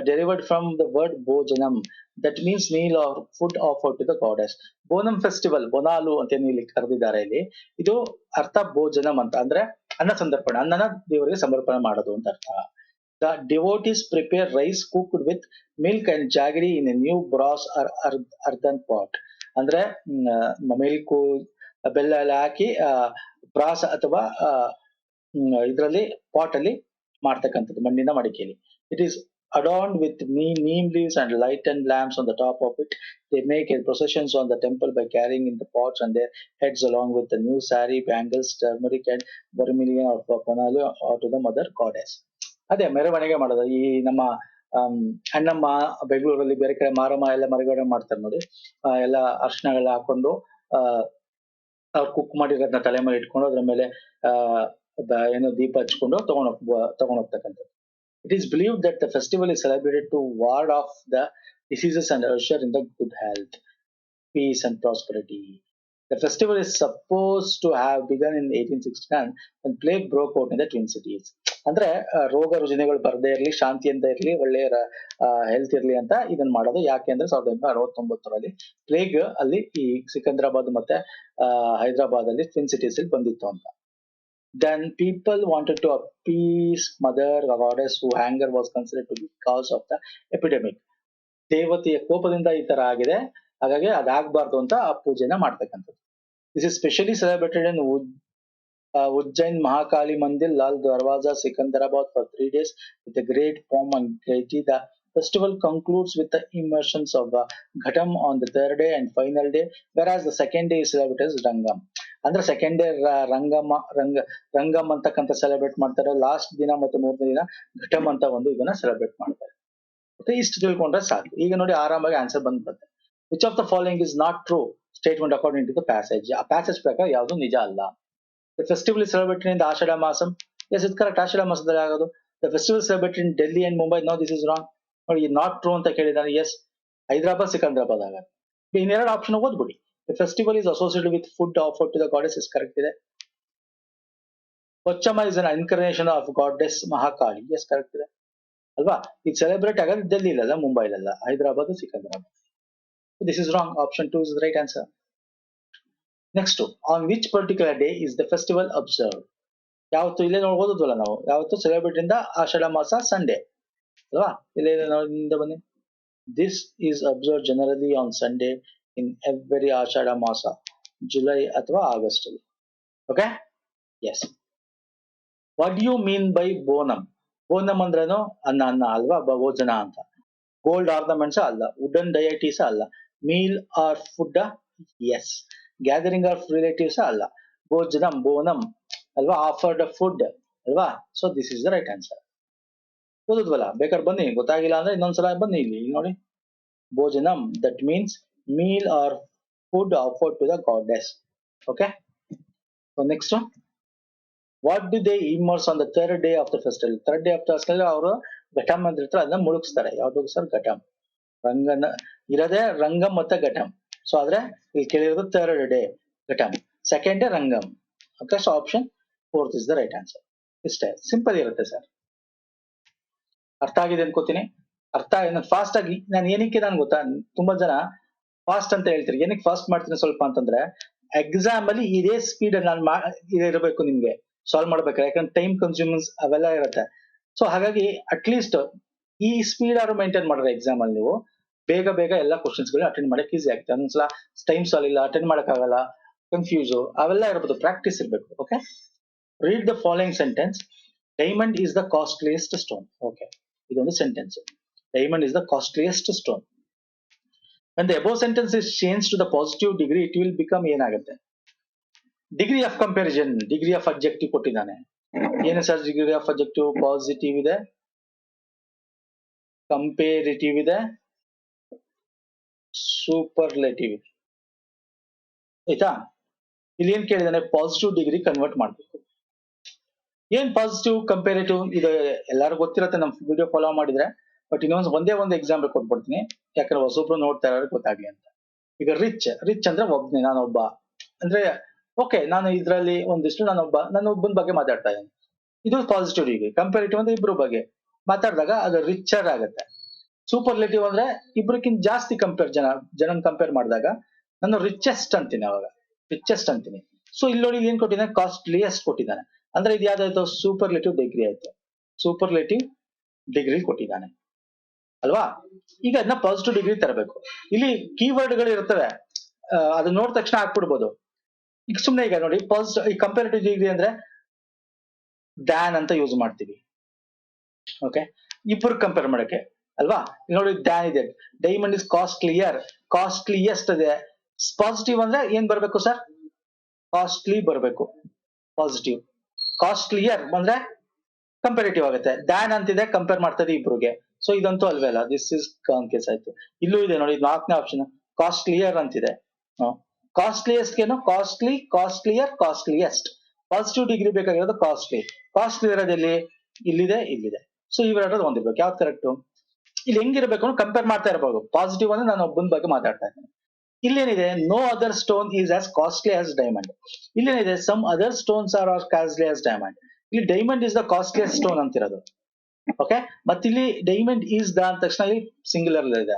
derived from the word bojanam, that means meal or food offered to the goddess. Bonam festival, Bonalu ಅಂತ ಇಲ್ಲಿ ಕರೆದಿದ್ದಾರೆ ಇಲ್ಲಿ. ಇದು ಅರ್ಥ ಭೋಜನಂ ಅಂತ ಅಂದ್ರೆ ಅನ್ನ ಸಂತರ್ಪಣೆ, ಅನ್ನನ ದೇವರಿಗೆ ಸಮರ್ಪಣೆ ಮಾಡೋದು ಅಂತ ಅರ್ಥ. The devotees prepare rice cooked with milk and jaggery in a new brass or earthen pot. ಅಂದ್ರೆ ಮಿಲ್ಕು, ಬೆಲ್ಲ ಎಲ್ಲ ಹಾಕಿ ಬ್ರಾಸ್ ಅಥವಾ ಇದರಲ್ಲಿ ಪಾಟ್ ಅಲ್ಲಿ ಮಾಡ್ತಕ್ಕಂಥದ್ದು, ಮಣ್ಣಿನ ಮಡಿಕೆಯಲ್ಲಿ. It is adorned with neem leaves and lighted lamps on the top of it. They make processions on the temple by carrying in the pots on their heads along with the new sari, bangles, turmeric and vermilion of Bonalu or to the mother goddess. ಅದೇ ಮೆರವಣಿಗೆ ಮಾಡೋದು. ಈ ನಮ್ಮ ಅಣ್ಣಮ್ಮ ಬೆಂಗಳೂರಲ್ಲಿ ಬೇರೆ ಕಡೆ ಮಾರಮ್ಮ ಎಲ್ಲ ಮೆರವಣಿಗೆ ಮಾಡ್ತಾರೆ ನೋಡಿ. ಎಲ್ಲ ಅರ್ಶನಗಳೆಲ್ಲ ಹಾಕೊಂಡು ಅವ್ರು ಕುಕ್ ಮಾಡಿರೋದನ್ನ ತಲೆ ಮೇಲೆ ಇಟ್ಕೊಂಡು ಅದ್ರ ಮೇಲೆ ಏನೋ ದೀಪ ಹಚ್ಕೊಂಡು ತಗೊಂಡೋಗ್ತಕ್ಕಂಥದ್ದು. It is believed that the festival is celebrated to ward off the diseases and usher in the good health, peace and prosperity. The festival is supposed to have begun in 1869 when plague broke out in the Twin Cities. ಅಂದ್ರೆ ರೋಗ ರುಜಿನಗಳು ಬರದೇ ಇರಲಿ, ಶಾಂತಿಯಿಂದ ಇರಲಿ, ಒಳ್ಳೆಯ health ಇರಲಿ ಅಂತ ಇದನ್ನ ಮಾಡೋದು. ಯಾಕೆ ಅಂದ್ರೆ 1969ರಲ್ಲಿ ಪ್ಲೇಗ್ ಅಲ್ಲಿ ಈ ಸಿಕಂದ್ರಾಬಾದ್ ಮತ್ತೆ ಹೈದರಾಬಾದ್ ಅಲ್ಲಿ ಟ್ವಿನ್ ಸಿಟೀಸ್ ಅಲ್ಲಿ ಬಂದಿತ್ತು ಅಂತ. Then people wanted to appease mother goddess whose anger was considered to be cause of the epidemic. ದೇವತೆಯ ಕೋಪದಿಂದ ಈ ತರ ಆಗಿದೆ, ಹಾಗಾಗಿ ಅದಾಗಬಾರ್ದು ಅಂತ ಆ ಪೂಜೆನ ಮಾಡ್ತಕ್ಕಂಥದ್ದು. This is specially celebrated in Ujjain Mahakali Mandir, Lal Darwaza, Sikandarabad for 3 days with a great pomp and gaiety. The festival concludes with the immersions of the Ghatam on the third day and final day, whereas the second day is celebrated as Rangam. ಅಂದ್ರೆ second day Rangam ಅಂತಕ್ಕಂಥ celebrate ಮಾಡ್ತಾರೆ. Last ದಿನ ಮತ್ತೆ ಮೂರನೇ ದಿನ ಘಟಮ್ ಅಂತ ಒಂದು ಇದನ್ನ ಸೆಲೆಬ್ರೇಟ್ ಮಾಡ್ತಾರೆ. ಮತ್ತೆ ಇಷ್ಟು ತಿಳ್ಕೊಂಡ್ರೆ ಸಾಕು. ಈಗ ನೋಡಿ ಆರಾಮಾಗಿ ಆನ್ಸರ್ ಬಂದ್ಬರುತ್ತೆ. Which of the following is not true statement according to the passage. ಆ ಪ್ಯಾಸೇಜ್ ಪ್ರಕಾರ ಯಾವುದು ನಿಜ ಅಲ್ಲ. The festival is celebrated in the Ashadha masam. Yes, ಇದು ಕರೆಕ್ಟ್, ಆಷಾಢ ಮಾಸದಲ್ಲಿ ಆಗೋದು. The festival celebrated in Delhi and Mumbai. No, this is wrong. ನೋಡಿ, ನಾಟ್ ಟ್ರೂ ಅಂತ ಕೇಳಿದಾನೆ. ಎಸ್, ಹೈದರಾಬಾದ್ ಸಿಕಂದ್ರಾಬಾದ್ ಆಗುತ್ತೆ. ಇನ್ನೆರಡು ಆಪ್ಷನ್ ಓದ್ಬಿಡಿ. The festival is associated with food offered to the goddess is correct ಇದೆ. Pochama is an incarnation of goddess Mahakali. Yes, correct ಇದೆ ಅಲ್ವಾ. ಇದು ಸೆಲೆಬ್ರೇಟ್ ಆಗೋದು ಡೆಲ್ಲಿಲಲ್ಲ, ಮುಂಬೈಲಲ್ಲ, Hyderabad Secunderabad. This is wrong. Option 2 is the right answer. Next, on which particular day is the festival observed? ಯಾವತ್ತು ಇಲ್ಲೇ ನೋಡಿ ಓದೋದ್ವಲ್ಲ ನಾವು, ಯಾವತ್ತು ಸೆಲೆಬ್ರೇಟ್ ಇಂದ ಆಷಾಢ ಮಾಸ ಸಂಡೇ ಅಲ್ವಾ. ಇಲ್ಲೇ ನೋಡಿ ಬನ್ನಿ. This is observed generally on Sunday in every ಆಷಾಢ ಮಾಸ, ಜುಲೈ ಅಥವಾ ಆಗಸ್ಟ್ ಅಲ್ಲಿ. Okay, yes. What do you mean by Bonam? Bonam ಅಂದ್ರೇನು? ಅನ್ನ ಅಲ್ವಾ, ಭೋಜನ ಅಂತ. ಗೋಲ್ಡ್ ಆರ್ನಮೆಂಟ್ಸ್ ಅಲ್ಲ, ವುಡನ್ ಡಯಟೀಸ್ ಅಲ್ಲ, meal or food, yes. Gathering of relatives ಅಲ್ಲ, ಭೋಜನಂ ಬೋನಮ್ ಅಲ್ವಾ, ಆಫರ್ಡ್ ಫುಡ್ ಅಲ್ವಾ. So this is the right answer. ಓದುದ್ವಲ್ಲ, ಬೇಕಾದ್ರೆ ಬನ್ನಿ, ಗೊತ್ತಾಗಿಲ್ಲ ಅಂದ್ರೆ ಇನ್ನೊಂದ್ಸಲ ಬನ್ನಿ ಇಲ್ಲಿ ನೋಡಿ. ಭೋಜನಂ, that means meal or food offered to the goddess. Okay, so next one, what do they immerse on the third day of the festival? Third day of the festival ಅವರು ಘಟಮ್ ಅಂತ ಇರ್ತಾರೆ, ಅದನ್ನ ಮುಳುಗಿಸ್ತಾರೆ. ಯಾವ್ದು ಸರ್? ಘಟಮ್. ರಂಗನ ಇರೋದೇ ರಂಗಮ್ ಮತ್ತೆ ಘಟಮ್. ಸೊ ಆದ್ರೆ ಇಲ್ಲಿ ಕೇಳಿರೋದು third day Ghatam, second day Rangam. Okay, so option 4 is the right answer. ಇಷ್ಟೇ ಸಿಂಪಲ್ ಇರುತ್ತೆ ಸರ್. ಅರ್ಥ ಆಗಿದೆ ಅನ್ಕೋತೀನಿ. ಅರ್ಥ ಫಾಸ್ಟ್ ಆಗಿ ನಾನು ಏನಕ್ಕೆ ನಾನು ಗೊತ್ತಾ, ತುಂಬಾ ಜನ ಫಾಸ್ಟ್ ಅಂತ ಹೇಳ್ತೀರಿ. ಏನಕ್ಕೆ ಫಾಸ್ಟ್ ಮಾಡ್ತೀನಿ ಸ್ವಲ್ಪ ಅಂತಂದ್ರೆ, ಎಕ್ಸಾಮ್ ಅಲ್ಲಿ ಇದೇ ಸ್ಪೀಡ್ ನಾನು ಇರಬೇಕು ನಿಮ್ಗೆ ಸಾಲ್ವ್ ಮಾಡ್ಬೇಕಾದ್ರೆ, ಯಾಕಂದ್ರೆ ಟೈಮ್ ಕನ್ಸ್ಯೂಮೆನ್ಸ್ ಅವೆಲ್ಲ ಇರುತ್ತೆ. ಸೊ ಹಾಗಾಗಿ ಅಟ್ಲೀಸ್ಟ್ ಈ ಸ್ಪೀಡ್ ಆದ್ರೂ ಮೇಂಟೈನ್ ಮಾಡ್ರೆ ಎಕ್ಸಾಮ್ ಅಲ್ಲಿ ನೀವು ಬೇಗ ಬೇಗ ಎಲ್ಲ ಕ್ವಶನ್ಸ್ ಗಳು ಅಟೆಂಡ್ ಮಾಡಕ್ ಈಸಿ ಆಗುತ್ತೆ. ಒಂದ್ಸಲ ಟೈಮ್ ಸಾಲಿಲ್ಲ, ಅಟೆಂಡ್ ಮಾಡಕ್ ಆಗಲ್ಲ, ಕನ್ಫ್ಯೂಸ್ ಅವೆಲ್ಲ ಇರ್ಬೋದು, ಪ್ರಾಕ್ಟೀಸ್ ಇರ್ಬೇಕು. Okay, read the following sentence. Diamond is the costliest stone. Okay, ಇದೊಂದು sentence. Diamond is the costliest stone. When the above sentence is changed to the positive degree, it will become ಏನಾಗುತ್ತೆ? Degree of comparison, degree of objective ಕೊಟ್ಟಿದ್ದಾನೆ. ಏನು sir degree of objective? Positive ಇದೆ, comparative ಇದೆ, superlative ಇದೆ. ಆಯ್ತಾ? ಇಲ್ಲಿ ಏನ್ ಕೇಳಿದಾನೆ? Positive degree convert ಮಾಡ್ಬೇಕು. ಏನ್ ಪಾಸಿಟಿವ್ ಕಂಪೇರಿಟಿವ್? ಇದು ಎಲ್ಲಾರು ಗೊತ್ತಿರತ್ತೆ ನಮ್ ವಿಡಿಯೋ ಫಾಲೋ ಮಾಡಿದ್ರೆ. ಬಟ್ ಇನ್ನೊಂದು ಒಂದೇ ಒಂದು ಎಕ್ಸಾಂಪಲ್ ಕೊಟ್ಬಿಡ್ತೀನಿ, ಯಾಕಂದ್ರೆ ಹೊಸೊಬ್ರು ನೋಡ್ತಾ ಇರೋರು ಗೊತ್ತಾಗ್ಲಿ ಅಂತ. ಈಗ ರಿಚ್ ಅಂದ್ರೆ ಒಬ್ನೇ, ನಾನೊಬ್ಬ. ಅಂದ್ರೆ ಓಕೆ ನಾನು ಇದ್ರಲ್ಲಿ ಒಂದಿಷ್ಟು ನಾನೊಬ್ಬನ ಬಗ್ಗೆ ಮಾತಾಡ್ತಾ ಇದ್ದೀನಿ, ಇದು ಪಾಸಿಟಿವ್ ಡಿಗ್ರಿ. ಕಂಪೇರಿಟಿವ್ ಅಂದ್ರೆ ಇಬ್ರು ಬಗ್ಗೆ ಮಾತಾಡಿದಾಗ ಅದು ರಿಚರ್ ಆಗುತ್ತೆ. ಸೂಪರ್ಲೇಟಿವ್ ಅಂದ್ರೆ ಇಬ್ರಕ್ಕಿಂತ ಜಾಸ್ತಿ ಜನನ್ ಕಂಪೇರ್ ಮಾಡಿದಾಗ ನಾನು ರಿಚೆಸ್ಟ್ ಅಂತೀನಿ, ಅವಾಗ ರಿಚೆಸ್ಟ್ ಅಂತೀನಿ. ಸೊ ಇಲ್ಲಿ ನೋಡಿ ಏನ್ ಕೊಟ್ಟಿದ್ದಾನೆ, ಕಾಸ್ಟ್ಲಿಯೆಸ್ಟ್ ಕೊಟ್ಟಿದ್ದಾನೆ. ಅಂದ್ರೆ ಇದು ಯಾವ್ದಾಯ್ತು, ಸೂಪರ್ಲೇಟಿವ್ ಡಿಗ್ರಿ ಆಯ್ತು, ಸೂಪರ್ಲೇಟಿವ್ ಡಿಗ್ರಿ ಕೊಟ್ಟಿದ್ದಾನೆ ಅಲ್ವಾ. ಈಗ ಅದನ್ನ ಪಾಸಿಟಿವ್ ಡಿಗ್ರಿ ತರಬೇಕು. ಇಲ್ಲಿ ಕೀವರ್ಡ್ ಗಳು ಇರ್ತವೆ, ಅದನ್ನ ನೋಡಿದ ತಕ್ಷಣ ಹಾಕ್ಬಿಡ್ಬೋದು. ಈಗ ಸುಮ್ನೆ ಈಗ ನೋಡಿ ಪಾಸಿಟಿವ್, ಈ ಕಂಪೇರಿಟಿವ್ ಡಿಗ್ರಿ ಅಂದ್ರೆ ಡ್ಯಾನ್ ಅಂತ ಯೂಸ್ ಮಾಡ್ತೀವಿ. ಓಕೆ, ಇಬ್ಬರು ಕಂಪೇರ್ ಮಾಡಕ್ಕೆ ಅಲ್ವಾ. ನೋಡಿ ಡ್ಯಾನ್ ಇದೆ, ಡೈಮಂಡ್ ಇಸ್ ಕಾಸ್ಟ್ಲಿಯರ್, ಕಾಸ್ಟ್ಲಿಯೆಸ್ಟ್ ಇದೆ. ಪಾಸಿಟಿವ್ ಅಂದ್ರೆ ಏನ್ ಬರ್ಬೇಕು ಸರ್, ಕಾಸ್ಟ್ಲಿ ಬರ್ಬೇಕು ಪಾಸಿಟಿವ್. ಕಾಸ್ಟ್ಲಿಯರ್ ಅಂದ್ರೆ ಕಂಪೇರಿಟಿವ್ ಆಗುತ್ತೆ. ಡ್ಯಾನ್ ಅಂತಿದೆ, ಕಂಪೇರ್ ಮಾಡ್ತದೆ ಇಬ್ರಿಗೆ. ಸೊ ಇದಂತೂ ಅಲ್ವೇ ಅಲ್ಲ, ದಿಸ್ ಇಸ್ ಕೇಸ್ ಆಯ್ತು. ಇಲ್ಲೂ ಇದೆ ನೋಡಿ 4ನೇ ಆಪ್ಷನ್, ಕಾಸ್ಟ್ಲಿಯರ್ ಅಂತಿದೆ. ಕಾಸ್ಟ್ಲಿಯೆಸ್ಟ್ ಏನು, costly, costlier, costliest. Positive degree ಬೇಕಾಗಿರೋದು ಕಾಸ್ಟ್ಲಿ. ಕಾಸ್ಟ್ಲಿ ಇರೋದಲ್ಲಿ ಇಲ್ಲಿದೆ, ಇಲ್ಲಿದೆ. ಸೊ ಇವೆರಡದು ಒಂದಿರ್ಬೇಕು. ಯಾವ್ದು ಕರೆಕ್ಟ್, ಇಲ್ಲಿ ಹೆಂಗಿರ್ಬೇಕು ಕಂಪೇರ್ ಮಾಡ್ತಾ ಇರಬಹುದು. ಪಾಸಿಟಿವ್ ಅಂದ್ರೆ ನಾನು ಒಬ್ಬನ ಬಗ್ಗೆ ಮಾತಾಡ್ತಾ ಇದ್ದೀನಿ. ಇಲ್ಲೇನಿದೆ, no other stone is as costly as diamond. ಇಲ್ಲೇನಿದೆ, some other stones are costly as diamond. ಇಲ್ಲಿ diamond is the costliest stone ಅಂತಿರೋದು. ಓಕೆ, ಮತ್ತಿಲ್ಲಿ ಡೈಮಂಡ್ ಈಸ್ ದ ಅಂದ ತಕ್ಷಣ ಇಲ್ಲಿ ಸಿಂಗ್ಯುಲರ್ ಇದೆ.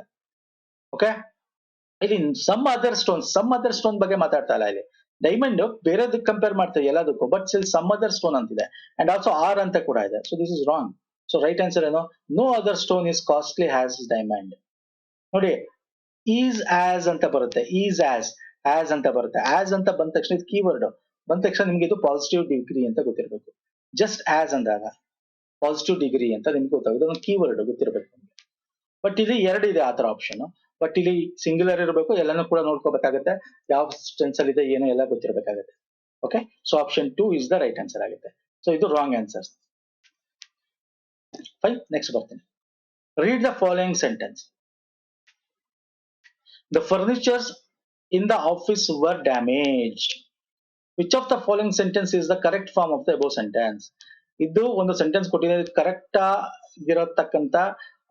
ಓಕೆ, ಇಲ್ಲಿ ಸಮ್ ಅದರ್ ಸ್ಟೋನ್ ಬಗ್ಗೆ ಮಾತಾಡ್ತಾ ಇಲ್ಲ. ಇಲ್ಲಿ ಡೈಮಂಡ್ ಬೇರೆದಕ್ಕೆ ಕಂಪೇರ್ ಮಾಡ್ತಾರೆ ಎಲ್ಲದಕ್ಕೂ, but still some other stone ಅಂತಿದೆ. ಅಂಡ್ ಆಲ್ಸೋ ಆರ್ ಅಂತ ಕೂಡ ಇದೆ. So this is wrong. So right answer ಏನು, no other stone is costly has diamond. ನೋಡಿ ಈಸ್ ಆಸ್ ಅಂತ ಬರುತ್ತೆ, ಈಸ್ ಆಸ್ ಅಂತ ಬರುತ್ತೆ. ಆಸ್ ಅಂತ ಬಂದ ತಕ್ಷಣ ಇದು ಕೀವರ್ಡ್ ಬಂದ ತಕ್ಷಣ ನಿಮ್ಗೆ ಇದು ಪಾಸಿಟಿವ್ ಡಿಗ್ರಿ ಅಂತ ಗೊತ್ತಿರಬೇಕು. ಜಸ್ಟ್ ಆಸ್ ಅಂದಾಗ ಪಾಸಿಟಿವ್ ಡಿಗ್ರಿ ಅಂತ ನಿಮ್ಗೆ ಗೊತ್ತಾಗುತ್ತೆ, ಇದೊಂದು ಕೀವರ್ಡ್ ಗೊತ್ತಿರಬೇಕು ನಿಮ್ಗೆ. ಬಟ್ ಇಲ್ಲಿ ಎರಡು ಇದೆ ಆತರ ಆಪ್ಷನ್, ಬಟ್ ಇಲ್ಲಿ ಸಿಂಗ್ಯುಲರ್ ಇರಬೇಕು, ಎಲ್ಲಾನು ಕೂಡ ನೋಡ್ಕೋಬೇಕಾಗುತ್ತೆ, ಯಾವ ಟೆನ್ಸ್ ಅಲ್ಲಿ ಇದೆ ಏನು ಎಲ್ಲ ಗೊತ್ತಿರಬೇಕಾಗುತ್ತೆ. Okay, so option 2 is the right answer ಆಗುತ್ತೆ. ಸೊ ಇದು ರಾಂಗ್ ಆನ್ಸರ್. ಫೈನ್, ನೆಕ್ಸ್ಟ್ ಬರ್ತೀನಿ. Read the following sentence. The furnitures in the office were damaged. Which of the following sentence is the correct form of the above sentence? ಇದು ಒಂದು sentence ಕೊಟ್ಟಿದೆ, correct ಆಗಿರತಕ್ಕಂತ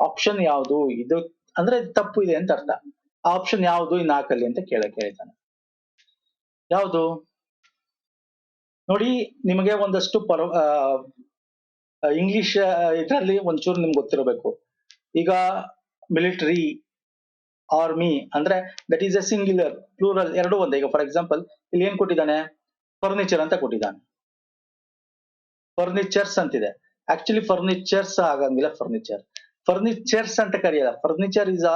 option ಯಾವುದು, ಇದು ಅಂದ್ರೆ ತಪ್ಪು ಇದೆ ಅಂತ ಅರ್ಥ. ಆ ಆಪ್ಷನ್ ಯಾವುದು ಈ 4ಅಲ್ಲಿ ಅಂತ ಕೇಳಿದ್ದಾನೆ. ಯಾವುದು ನೋಡಿ, ನಿಮಗೆ ಒಂದಷ್ಟು ಇಂಗ್ಲಿಷ್ ಇದರಲ್ಲಿ ಒಂಚೂರು ನಿಮ್ಗೆ ಗೊತ್ತಿರಬೇಕು. ಈಗ ಮಿಲಿಟರಿ, ಆರ್ಮಿ ಅಂದ್ರೆ that is A singular, plural ಎರಡು ಒಂದೇ. ಈಗ ಫಾರ್ ಎಕ್ಸಾಂಪಲ್ ಇಲ್ಲಿ ಏನ್ ಕೊಟ್ಟಿದ್ದಾನೆ, ಫರ್ನಿಚರ್ ಅಂತ ಕೊಟ್ಟಿದ್ದಾನೆ, ಫರ್ನಿಚರ್ಸ್ ಅಂತಿದೆ. ಆಕ್ಚುಲಿ ಫರ್ನಿಚರ್ಸ್ ಆಗಂಗಿಲ್ಲ, ಫರ್ನಿಚರ್ಸ್ ಅಂತ ಕರೆಯಲ್ಲ. Furniture is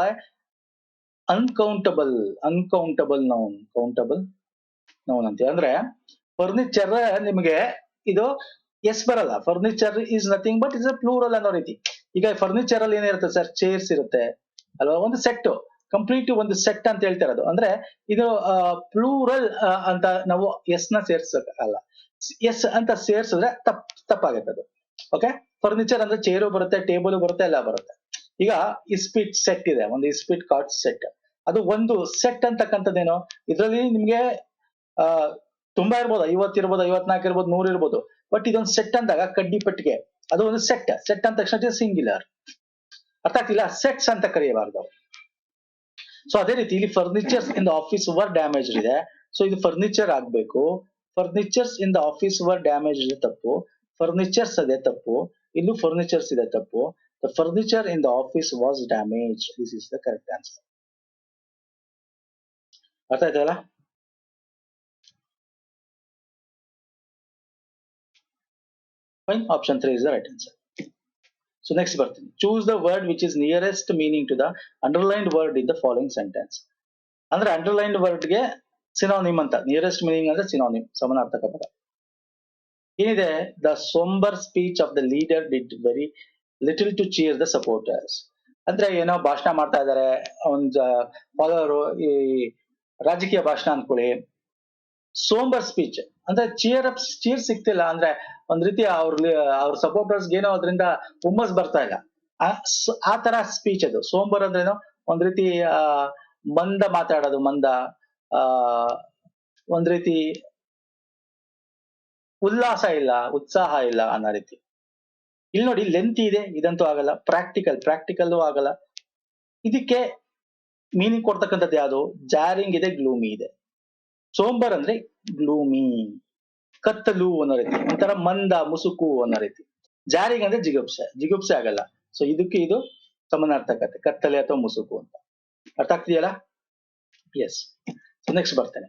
uncountable noun, countable noun ಅಂತ. ಅಂದ್ರೆ ಫರ್ನಿಚರ್ ನಿಮಗೆ ಇದು ಎಸ್ ಬರಲ್ಲ. Furniture is nothing but is a plural ಅನ್ನೋ ರೀತಿ. ಈಗ ಫರ್ನಿಚರ್ ಅಲ್ಲಿ ಏನಿರುತ್ತೆ ಸರ್, ಚೇರ್ಸ್ ಇರುತ್ತೆ ಅಲ್ವಾ, ಒಂದು ಸೆಟ್, ಕಂಪ್ಲೀಟ್ ಒಂದು ಸೆಟ್ ಅಂತ ಹೇಳ್ತಾ ಇರೋದು. ಅಂದ್ರೆ ಇದು ಪ್ಲೂರಲ್ ಅಂತ ನಾವು ಎಸ್ ನ ಸೇರ್ಸಲ್ಲ, ಎಸ್ ಅಂತ ಸೇರ್ಸಿದ್ರೆ ತಪ್ಪಾಗುತ್ತೆ ಅದು. ಓಕೆ, ಫರ್ನಿಚರ್ ಅಂದ್ರೆ ಚೇರು ಬರುತ್ತೆ, ಟೇಬಲ್ ಬರುತ್ತೆ, ಎಲ್ಲ ಬರುತ್ತೆ. ಈಗ ಇಸ್ಪಿಟ್ ಸೆಟ್ ಇದೆ, ಒಂದು ಇಸ್ಪಿಟ್ ಕಾರ್ಡ್ ಸೆಟ್, ಅದು ಒಂದು ಸೆಟ್ ಅಂತಕ್ಕಂಥದ್ದೇನು, ಇದರಲ್ಲಿ ನಿಮ್ಗೆ ತುಂಬಾ ಇರ್ಬೋದು, 50 ಇರ್ಬೋದು, 54 ಇರ್ಬೋದು, 100 ಇರ್ಬೋದು. ಬಟ್ ಇದೊಂದು ಸೆಟ್ ಅಂದಾಗ ಕಡ್ಡಿ ಪಟ್ಟಿಗೆ ಅದು ಒಂದು ಸೆಟ್ ಅಂದ ತಕ್ಷಣ ಸಿಂಗ್ಯುಲರ್. ಅರ್ಥ ಆಗ್ತಿಲ್ಲ, ಸೆಟ್ಸ್ ಅಂತ ಕರೆಯಬಾರ್ದು. ಸೊ ಅದೇ ರೀತಿ ಇಲ್ಲಿ furnitures in the office var damage ಇದೆ. ಸೊ ಇದು ಫರ್ನಿಚರ್ ಆಗ್ಬೇಕು. Furnitures in the office var damage ಇದೆ ತಪ್ಪು, ಫರ್ನಿಚರ್ಸ್ ಅದೇ ತಪ್ಪು, ಇಲ್ಲೂ ಫರ್ನಿಚರ್ಸ್ ಇದೆ ತಪ್ಪು. The furniture in the office was damage, this is the correct answer. ಅರ್ಥ ಆಯ್ತಲ್ಲ? Fine, option 3 is the right answer. So next ಬರ್ತೀನಿ. Choose the word which is nearest meaning to the underlined word in the following sentence. ಅಂದ್ರೆ underlined word ಗೆ synonym ಅಂತ, nearest meaning ಅಂದ್ರೆ synonym, ಸಮಾನಾರ್ಥಕ ಪದ. ಏನಿದೆ, the sombre speech of the leader did very little to cheer the supporters. ಅಂದ್ರೆ ಏನೋ ಭಾಷಣ ಮಾಡ್ತಾ ಇದಾರೆ ಒಂದು ಫಾಲೋವರು, ಈ ರಾಜಕೀಯ ಭಾಷಣ ಅನ್ಕೊಳ್ಳಿ. ಸೋಂಬರ್ ಸ್ಪೀಚ್ ಅಂದ್ರೆ ಚೀರ್ ಸಿಗ್ತಿಲ್ಲ, ಅಂದ್ರೆ ಒಂದ್ ರೀತಿ ಅವ್ರ ಸಪೋರ್ಟರ್ಸ್ ಏನೋ ಅದರಿಂದ ಹುಮ್ಮಸ್ ಬರ್ತಾ ಇಲ್ಲ, ಆ ತರ ಸ್ಪೀಚ್ ಅದು. ಸೋಂಬರ್ ಅಂದ್ರೇನು, ಒಂದ್ ರೀತಿ ಮಂದ ಮಾತಾಡೋದು, ಒಂದ್ ರೀತಿ ಉಲ್ಲಾಸ ಇಲ್ಲ, ಉತ್ಸಾಹ ಇಲ್ಲ ಅನ್ನೋ ರೀತಿ. ಇಲ್ಲಿ ನೋಡಿ ಲೆಂತ್ ಇದೆ, ಇದಂತೂ ಆಗಲ್ಲ. ಪ್ರಾಕ್ಟಿಕಲ್ ಆಗಲ್ಲ. ಇದಕ್ಕೆ ಮೀನಿಂಗ್ ಕೊಡ್ತಕ್ಕಂಥದ್ದು ಯಾವುದು, ಜಾರಿಂಗ್ ಇದೆ, ಗ್ಲೂಮಿ ಇದೆ. ಸೋಂಬರ್ ಅಂದ್ರೆ ಗ್ಲೂಮಿ, ಕತ್ತಲು ಅನ್ನೋ ರೀತಿ, ಒಂಥರ ಮಂದ ಮುಸುಕು ಅನ್ನೋ ರೀತಿ. ಜಾರಿಗೆ ಅಂದ್ರೆ ಜಿಗುಪ್ಸೆ, ಜಿಗುಪ್ಸೆ ಆಗಲ್ಲ. ಸೊ ಇದಕ್ಕೆ ಇದು ಸಮಾನಾರ್ಥಕತೆ, ಕತ್ತಲೆ ಅಥವಾ ಮುಸುಕು ಅಂತ. ಅರ್ಥ ಆಗ್ತಿದೆಯಲ್ಲ? ಎಸ್. ನೆಕ್ಸ್ಟ್ ಬರ್ತೇನೆ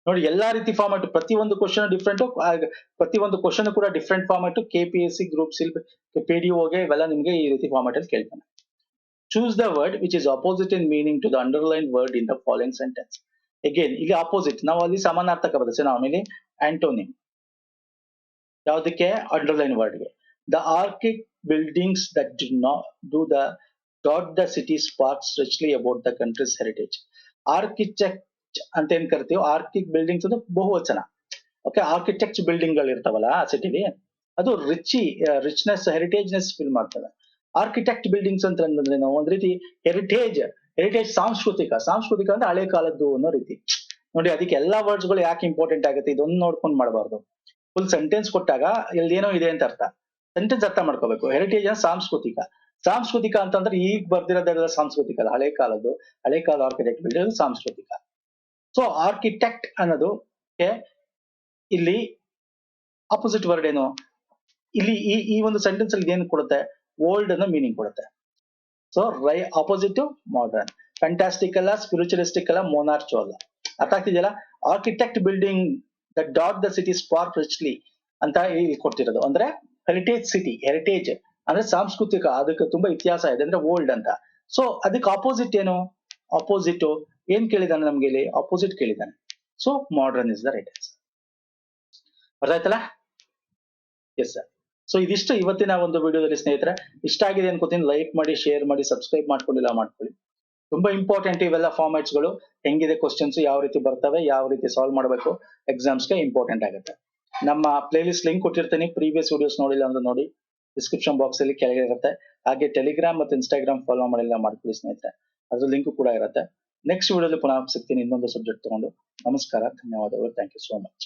ನೋಡಿ. ಎಲ್ಲಾ ರೀತಿ ಫಾರ್ಮ್ಯಾಟ್, ಪ್ರತಿಯೊಂದು ಕ್ವಶನ್ ಡಿಫ್ರೆಂಟ್, ಪ್ರತಿಯೊಂದು ಕ್ವಶನ್ ಕೂಡ ಡಿಫ್ರೆಂಟ್ ಫಾರ್ಮ್ಯಾಟ್. KPSC ಗ್ರೂಪ್ ಸಿಲ್ PDOಗೆ ಇವೆಲ್ಲ ನಿಮ್ಗೆ ಈ ರೀತಿ ಫಾರ್ಮ್ಯಾಟ್ ಅಲ್ಲಿ ಕೇಳ್ತಾನೆ. Choose the word which is opposite in meaning to the underline word in the following sentence. Again ಇಲ್ಲಿ ಅಪೋಸಿಟ್, ನಾವು ಅಲ್ಲಿ ಸಮಾನಾರ್ಥಕ ಬರುತ್ತೆ, ನಾವು ಇಲ್ಲಿ ಆಂಟೋನಿಮ್. ಯಾವುದಕ್ಕೆ? ಅಂಡರ್ಲೈನ್ ವರ್ಡ್ಗೆ. ದ ಆರ್ಕಿಡ್ buildings that do the dot the city speaks richly about the country's heritage. Architect ಅಂತ ಏನ್ ಕರಿತೀವಿ, ಆರ್ಕಿಕ್ ಬಿಲ್ಡಿಂಗ್ಸ್ ಅದು ಬಹುವಚನ. ಓಕೆ, ಆರ್ಕಿಟೆಕ್ಟ್ ಬಿಲ್ಡಿಂಗ್ ಗಳು ಇರ್ತಾವಲ್ಲ ಆ ಸಿಟಿಲಿ, ಅದು ರಿಚ್ನೆಸ್, ಹೆರಿಟೇಜ್ನೆಸ್ ಫೀಲ್ ಮಾಡ್ತದೆ. ಆರ್ಕಿಟೆಕ್ಟ್ ಬಿಲ್ಡಿಂಗ್ಸ್ ಅಂತ ಅಂದ್ರೆ ನಾವು ಒಂದ್ ರೀತಿ ಹೆರಿಟೇಜ್, ಸಾಂಸ್ಕೃತಿಕ ಅಂದ್ರೆ ಹಳೆ ಕಾಲದ್ದು ಅನ್ನೋ ರೀತಿ ನೋಡಿ. ಅದಕ್ಕೆ ಎಲ್ಲಾ ವರ್ಡ್ಸ್ ಗಳು ಯಾಕೆ ಇಂಪಾರ್ಟೆಂಟ್ ಆಗುತ್ತೆ, ಇದೊಂದು ನೋಡ್ಕೊಂಡು ಮಾಡಬಾರ್ದು. ಫುಲ್ ಸೆಂಟೆನ್ಸ್ ಕೊಟ್ಟಾಗ ಇಲ್ಲಿ ಏನೋ ಇದೆ ಅಂತ ಅರ್ಥ, ಸೆಂಟೆನ್ಸ್ ಅರ್ಥ ಮಾಡ್ಕೋಬೇಕು. ಹೆರಿಟೇಜ್ ಸಾಂಸ್ಕೃತಿಕ ಅಂತಂದ್ರೆ ಈಗ ಬರ್ದಿರೋದೆಲ್ಲ ಸಾಂಸ್ಕೃತಿಕ ಅಲ್ಲ, ಹಳೆ ಕಾಲ ಆರ್ಕಿಟೆಕ್ಟ್ ಬಿಲ್ಡಿಂಗ್ ಸಾಂಸ್ಕೃತಿಕ. ಸೊ ಆರ್ಕಿಟೆಕ್ಟ್ ಅನ್ನೋದು ಇಲ್ಲಿ ಅಪೋಸಿಟ್ ವರ್ಡ್ ಏನು, ಇಲ್ಲಿ ಈ ಒಂದು ಸೆಂಟೆನ್ಸ್ ಅಲ್ಲಿ ಏನು ಕೊಡುತ್ತೆ, ಓಲ್ಡ್ ಅನ್ನೋ ಮೀನಿಂಗ್ ಕೊಡುತ್ತೆ. ಸೊ ಅಪೋಸಿಟ್ ಮಾಡರ್ನ್, ಫ್ಯಾಂಟಾಸ್ಟಿಕ್ ಅಲ್ಲ, ಸ್ಪಿರಿಚುಲಿಸ್ಟಿಕ್ ಅಲ್ಲ, ಮೊನಾರ್ಚೋ ಅಲ್ಲ. ಅರ್ಥ ಆಗ್ತಿದೆಯಲ್ಲ? Architect building the dot the city speak richly ಅಂತ ಇಲ್ಲಿ ಕೊಡ್ತಿರೋದು. ಅಂದ್ರೆ ಹೆರಿಟೇಜ್ ಅಂದ್ರೆ ಸಾಂಸ್ಕೃತಿಕ, ಅದಕ್ಕೆ ತುಂಬಾ ಇತಿಹಾಸ ಇದೆ, ಅಂದ್ರೆ ಓಲ್ಡ್ ಅಂತ. ಸೊ ಅದಕ್ಕೆ ಆಪೋಸಿಟ್ ಏನು, ಆಪೋಸಿಟ್ ಏನ್ ಕೇಳಿದಾನೆ ನಮ್ಗೆ ಇಲ್ಲಿ, ಆಪೋಸಿಟ್ ಕೇಳಿದಾನೆ. So modern is the right answer. ಅರ್ಥ ಆಯ್ತಲ್ಲ? Yes sir. ಸೊ ಇದಿಷ್ಟು ಇವತ್ತಿನ ಒಂದು ವಿಡಿಯೋದಲ್ಲಿ ಸ್ನೇಹಿತರೆ. ಇಷ್ಟ ಆಗಿದೆ ಅನ್ಕೋತೀನಿ. ಲೈಕ್ ಮಾಡಿ, ಶೇರ್ ಮಾಡಿ, ಸಬ್ಸ್ಕ್ರೈಬ್ ಮಾಡ್ಕೊಂಡಿಲ್ಲ ಮಾಡ್ಕೊಳ್ಳಿ. ತುಂಬಾ ಇಂಪಾರ್ಟೆಂಟ್ ಇವೆಲ್ಲ ಫಾರ್ಮ್ಯಾಟ್ಸ್ ಗಳು. ಹೆಂಗಿದೆ ಕ್ವಶನ್ಸ್, ಯಾವ ರೀತಿ ಬರ್ತವೆ, ಯಾವ ರೀತಿ ಸಾಲ್ವ್ ಮಾಡಬೇಕು, ಎಕ್ಸಾಮ್ಸ್ಗೆ ಇಂಪಾರ್ಟೆಂಟ್ ಆಗುತ್ತೆ. ನಮ್ಮ ಪ್ಲೇ ಲಿಸ್ಟ್ ಲಿಂಕ್ ಕೊಟ್ಟಿರ್ತೀನಿ, ಪ್ರೀವಿಯಸ್ ವಿಡಿಯೋಸ್ ನೋಡಿಲ್ಲ ಅಂದ್ರೆ ನೋಡಿ, ಡಿಸ್ಕ್ರಿಪ್ಷನ್ ಬಾಕ್ಸ್ ಅಲ್ಲಿ ಕೆಳಗೆ ಇರುತ್ತೆ. ಹಾಗೆ ಟೆಲಿಗ್ರಾಮ್ ಮತ್ತು ಇನ್ಸ್ಟಾಗ್ರಾಮ್ ಫಾಲೋ ಮಾಡಿಲ್ಲ ಮಾಡ್ಕೊಳ್ಳಿ ಸ್ನೇಹಿತರೆ, ಅದ್ರ ಲಿಂಕ್ ಕೂಡ ಇರುತ್ತೆ. ನೆಕ್ಸ್ಟ್ ವಿಡಿಯೋದಲ್ಲಿ ಪುನಃ ಸಿಗ್ತೀನಿ ಇನ್ನೊಂದು ಸಬ್ಜೆಕ್ಟ್ ತಗೊಂಡು. ನಮಸ್ಕಾರ, ಧನ್ಯವಾದಗಳು, ಥ್ಯಾಂಕ್ ಯು ಸೋ ಮಚ್.